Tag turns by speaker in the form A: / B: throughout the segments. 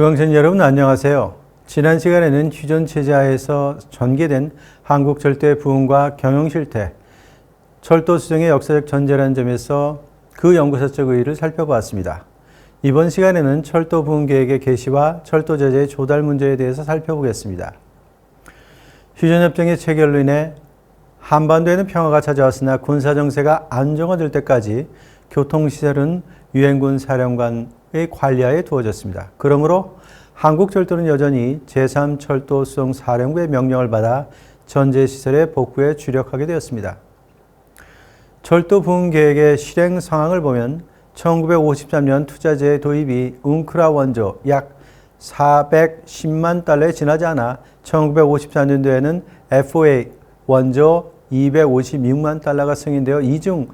A: 수강생 여러분 안녕하세요. 지난 시간에는 휴전체제 하에서 전개된 한국철도의 부흥과 경영실태, 철도 수정의 역사적 전제라는 점에서 그 연구사적 의의를 살펴보았습니다. 이번 시간에는 철도 부흥 계획의 개시와 철도 제재의 조달 문제에 대해서 살펴보겠습니다. 휴전협정의 체결로 인해 한반도에는 평화가 찾아왔으나 군사정세가 안정화될 때까지 교통시설은 유엔군 사령관의 관리하에 두어졌습니다. 그러므로 한국철도는 여전히 제3철도수송사령부의 명령을 받아 전제시설의 복구에 주력하게 되었습니다. 철도 부흥 계획의 실행 상황을 보면 1953년 투자재의 도입이 웅크라 원조 약 410만 달러에 지나지 않아 1954년도에는 FOA 원조 256만 달러가 승인되어 이중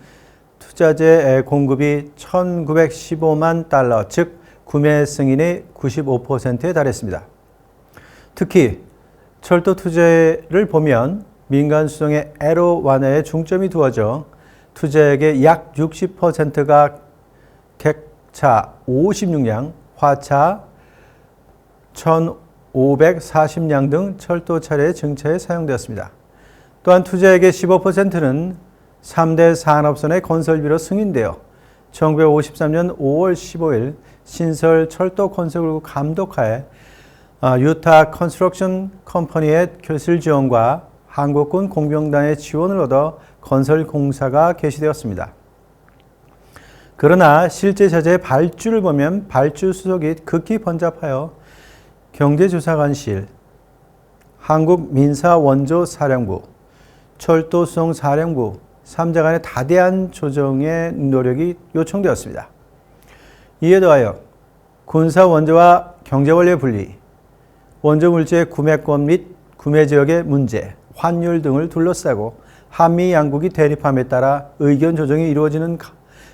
A: 투자재 공급이 1915만 달러, 즉 구매 승인의 95%에 달했습니다. 특히 철도 투자를 보면 민간 수송의 애로 완화에 중점이 두어져 투자액의 약 60%가 객차 56량, 화차 1,540량 등 철도 차량의 증차에 사용되었습니다. 또한 투자액의 15%는 3대 산업선의 건설비로 승인되어 1953년 5월 15일 신설 철도 건설국 감독하에 유타 컨스트럭션 컴퍼니의 교실 지원과 한국군 공병단의 지원을 얻어 건설 공사가 개시되었습니다. 그러나 실제 자재의 발주를 보면 발주 수속이 극히 번잡하여 경제조사관실, 한국민사원조사령부, 철도수송사령부 3자 간의 다대한 조정의 노력이 요청되었습니다. 이에 더하여 군사원조와 경제원료의 분리, 원조물질의 구매권 및 구매지역의 문제, 환율 등을 둘러싸고 한미 양국이 대립함에 따라 의견 조정이 이루어지는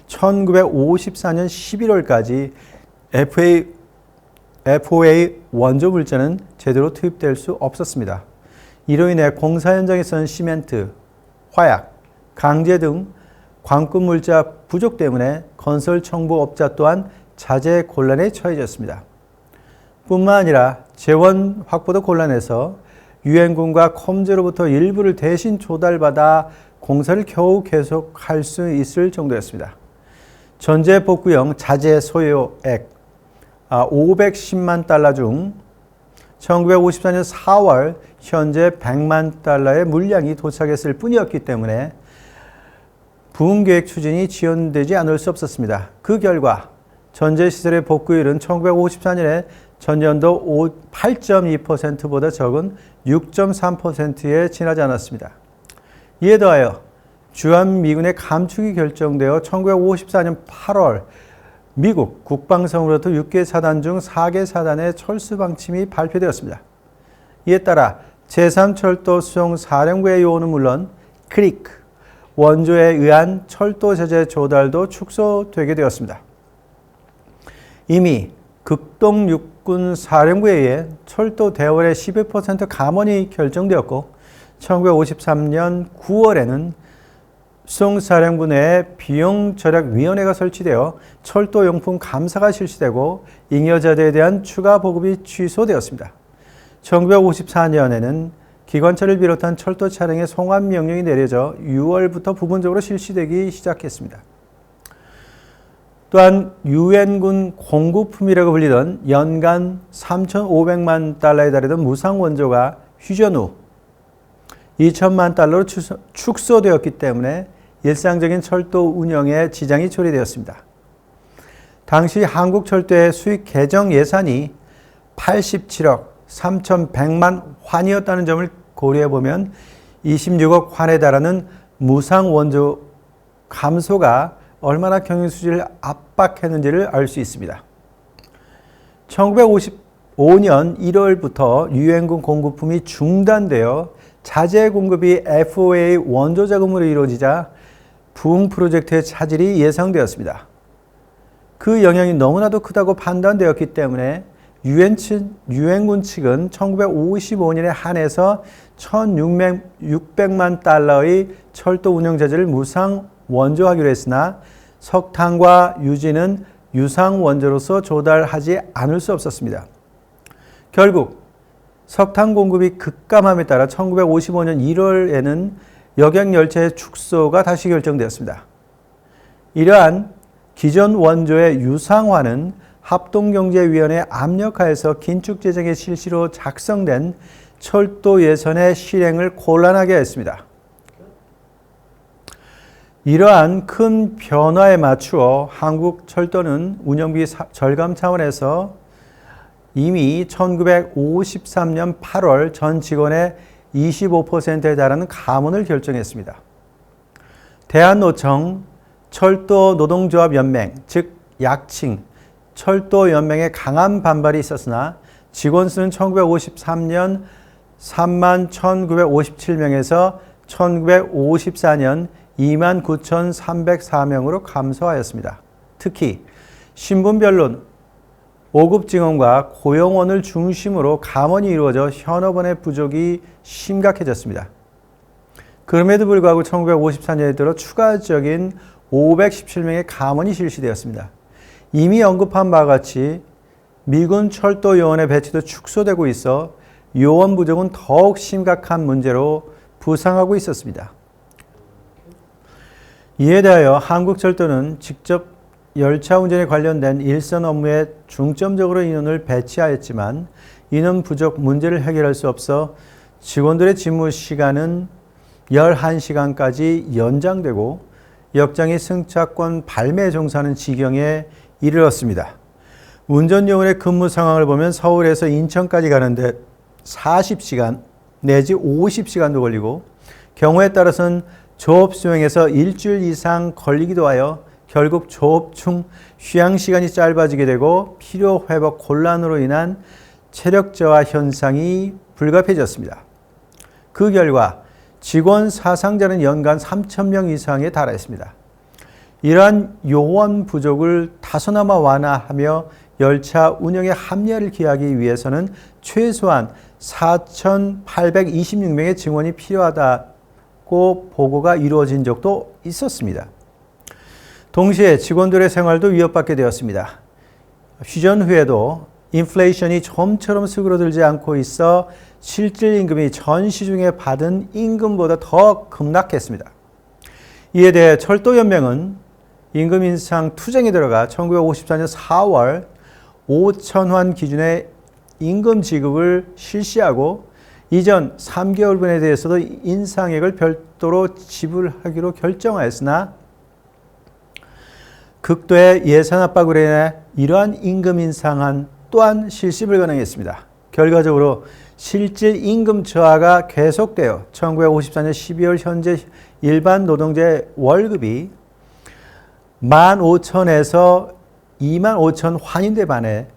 A: 1954년 11월까지 FOA 원조물자는 제대로 투입될 수 없었습니다. 이로 인해 공사 현장에서는 시멘트, 화약, 강제 등 관건 물자 부족 때문에 건설 청부업자 또한 자재 곤란에 처해졌습니다. 뿐만 아니라 재원 확보도 곤란해서 유엔군과 컴제로부터 일부를 대신 조달받아 공사를 겨우 계속할 수 있을 정도였습니다. 전제 복구형 자재 소요액 510만 달러 중 1954년 4월 현재 100만 달러의 물량이 도착했을 뿐이었기 때문에 부흥계획 추진이 지연되지 않을 수 없었습니다. 그 결과 전제시설의 복구율은 1954년에 전년도 8.2%보다 적은 6.3%에 지나지 않았습니다. 이에 더하여 주한미군의 감축이 결정되어 1954년 8월 미국 국방성으로부터 6개 사단 중 4개 사단의 철수 방침이 발표되었습니다. 이에 따라 제3철도수송사령부의 요원은 물론 크리크, 원조에 의한 철도 제재 조달도 축소되게 되었습니다. 이미 극동육군사령부에 의해 철도 대원의 12% 감원이 결정되었고 1953년 9월에는 수송사령부 내에 비용절약위원회가 설치되어 철도용품 감사가 실시되고 잉여자재에 대한 추가 보급이 취소되었습니다. 1954년에는 기관차를 비롯한 철도 차량의 송환 명령이 내려져 6월부터 부분적으로 실시되기 시작했습니다. 또한 유엔군 공구품이라고 불리던 연간 3,500만 달러에 달하던 무상 원조가 휴전 후 2천만 달러로 축소되었기 때문에 일상적인 철도 운영에 지장이 초래되었습니다. 당시 한국철도의 수익 개정 예산이 87억 3,100만 환이었다는 점을 고려해보면 26억 환에 달하는 무상 원조 감소가 얼마나 경영수지를 압박했는지를 알 수 있습니다. 1955년 1월부터 유엔군 공구품이 중단되어 자재 공급이 FOA 원조 자금으로 이루어지자 부흥 프로젝트의 차질이 예상되었습니다. 그 영향이 너무나도 크다고 판단되었기 때문에 유엔군 측은 1955년에 한해서 1,600만 달러의 철도 운영 자재를 무상 원조하기로 했으나 석탄과 유지는 유상 원조로서 조달하지 않을 수 없었습니다. 결국 석탄 공급이 급감함에 따라 1955년 1월에는 역약열차의 축소가 다시 결정되었습니다. 이러한 기존 원조의 유상화는 합동경제위원회 압력하에서 긴축재정의 실시로 작성된 철도 예산의 실행을 곤란하게 했습니다. 이러한 큰 변화에 맞추어 한국철도는 운영비 절감 차원에서 이미 1953년 8월 전 직원의 25%에 달하는 감원을 결정했습니다. 대한노총 철도노동조합연맹, 즉 약칭 철도연맹의 강한 반발이 있었으나 직원 수는 1953년 31,957명에서 1954년 29,304명으로 감소하였습니다. 특히 신분별로 5급 직원과 고용원을 중심으로 감원이 이루어져 현업원의 부족이 심각해졌습니다. 그럼에도 불구하고 1954년에 들어 추가적인 517명의 감원이 실시되었습니다. 이미 언급한 바와 같이 미군 철도 요원의 배치도 축소되고 있어 요원 부족은 더욱 심각한 문제로 부상하고 있었습니다. 이에 대하여 한국철도는 직접 열차 운전에 관련된 일선 업무에 중점적으로 인원을 배치하였지만 인원 부족 문제를 해결할 수 없어 직원들의 직무 시간은 11시간까지 연장되고 역장이 승차권 발매 종사하는 지경에 이르렀습니다. 운전요원의 근무 상황을 보면 서울에서 인천까지 가는데 40시간 내지 50시간도 걸리고 경우에 따라서는 조업 수행에서 일주일 이상 걸리기도 하여 결국 조업 중 휴양시간이 짧아지게 되고 피로 회복 곤란으로 인한 체력 저하 현상이 불가피해졌습니다. 그 결과 직원 사상자는 연간 3,000명 이상에 달하였습니다. 이러한 요원 부족을 다소나마 완화하며 열차 운영에 합리화를 기하기 위해서는 최소한 4,826명의 증원이 필요하다고 보고가 이루어진 적도 있었습니다. 동시에 직원들의 생활도 위협받게 되었습니다. 휴전 후에도 인플레이션이 좀처럼 수그러들지 않고 있어 실질 임금이 전 시중에 받은 임금보다 더 급락했습니다. 이에 대해 철도연맹은 임금 인상 투쟁에 들어가 1954년 4월 5,000환 기준의 임금 지급을 실시하고 이전 3개월분에 대해서도 인상액을 별도로 지불하기로 결정하였으나 극도의 예산 압박으로 인해 이러한 임금 인상안 또한 실시 불가능했습니다. 결과적으로 실질 임금 저하가 계속되어 1954년 12월 현재 일반 노동자의 월급이 15,000에서 25,000 환인대 반해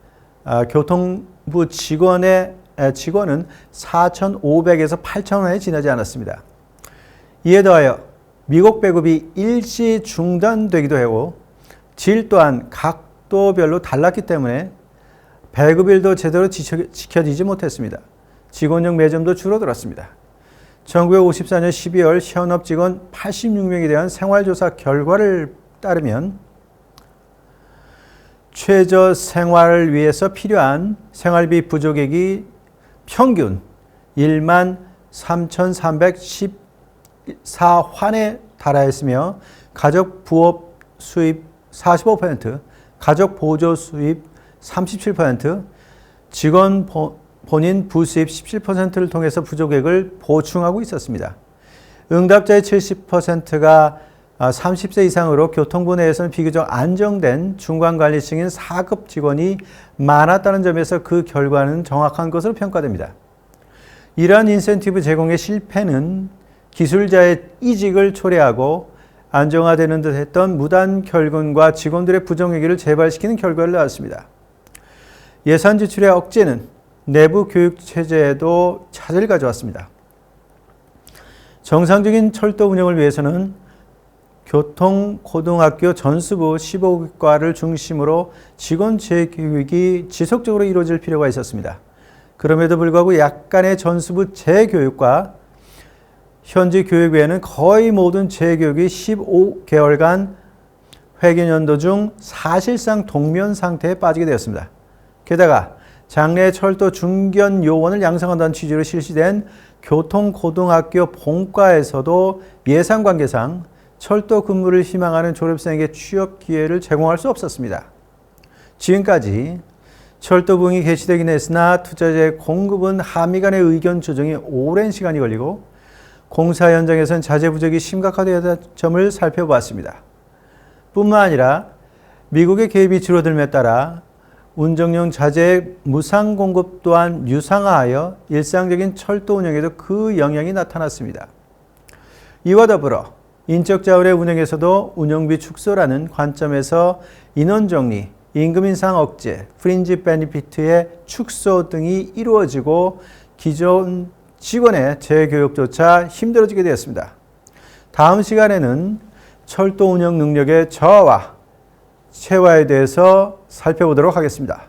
A: 교통부 직원은 4,500에서 8,000원에 지나지 않았습니다. 이에 더하여 미국 배급이 일시 중단되기도 하고 질 또한 각도별로 달랐기 때문에 배급일도 제대로 지켜지지 못했습니다. 직원용 매점도 줄어들었습니다. 1954년 12월 현업 직원 86명에 대한 생활조사 결과를 따르면 최저 생활을 위해서 필요한 생활비 부족액이 평균 13,314환에 달하였으며 가족 부업 수입 45%, 가족 보조 수입 37%, 직원 본인 부수입 17%를 통해서 부족액을 보충하고 있었습니다. 응답자의 70%가 30세 이상으로 교통부 내에서는 비교적 안정된 중간관리층인 4급 직원이 많았다는 점에서 그 결과는 정확한 것으로 평가됩니다. 이러한 인센티브 제공의 실패는 기술자의 이직을 초래하고 안정화되는 듯 했던 무단 결근과 직원들의 부정행위를 재발시키는 결과를 낳았습니다. 예산 지출의 억제는 내부 교육 체제에도 차질을 가져왔습니다. 정상적인 철도 운영을 위해서는 교통고등학교 전수부 15과를 중심으로 직원 재교육이 지속적으로 이루어질 필요가 있었습니다. 그럼에도 불구하고 약간의 전수부 재교육과 현지 교육 외에는 거의 모든 재교육이 15개월간 회계연도 중 사실상 동면 상태에 빠지게 되었습니다. 게다가 장래 철도 중견 요원을 양성한다는 취지로 실시된 교통고등학교 본과에서도 예산 관계상 철도 근무를 희망하는 졸업생에게 취업 기회를 제공할 수 없었습니다. 지금까지 철도 부응이 개시되긴 했으나 투자자의 공급은 한미 간의 의견 조정이 오랜 시간이 걸리고 공사 현장에선 자재 부족이 심각하다는 점을 살펴보았습니다. 뿐만 아니라 미국의 개입이 줄어들음에 따라 운정용 자재의 무상 공급 또한 유상화하여 일상적인 철도 운영에도 그 영향이 나타났습니다. 이와 더불어 인적 자원의 운영에서도 운영비 축소라는 관점에서 인원 정리, 임금 인상 억제, 프린지 베니피트의 축소 등이 이루어지고 기존 직원의 재교육조차 힘들어지게 되었습니다. 다음 시간에는 철도 운영 능력의 저하와 체화에 대해서 살펴보도록 하겠습니다.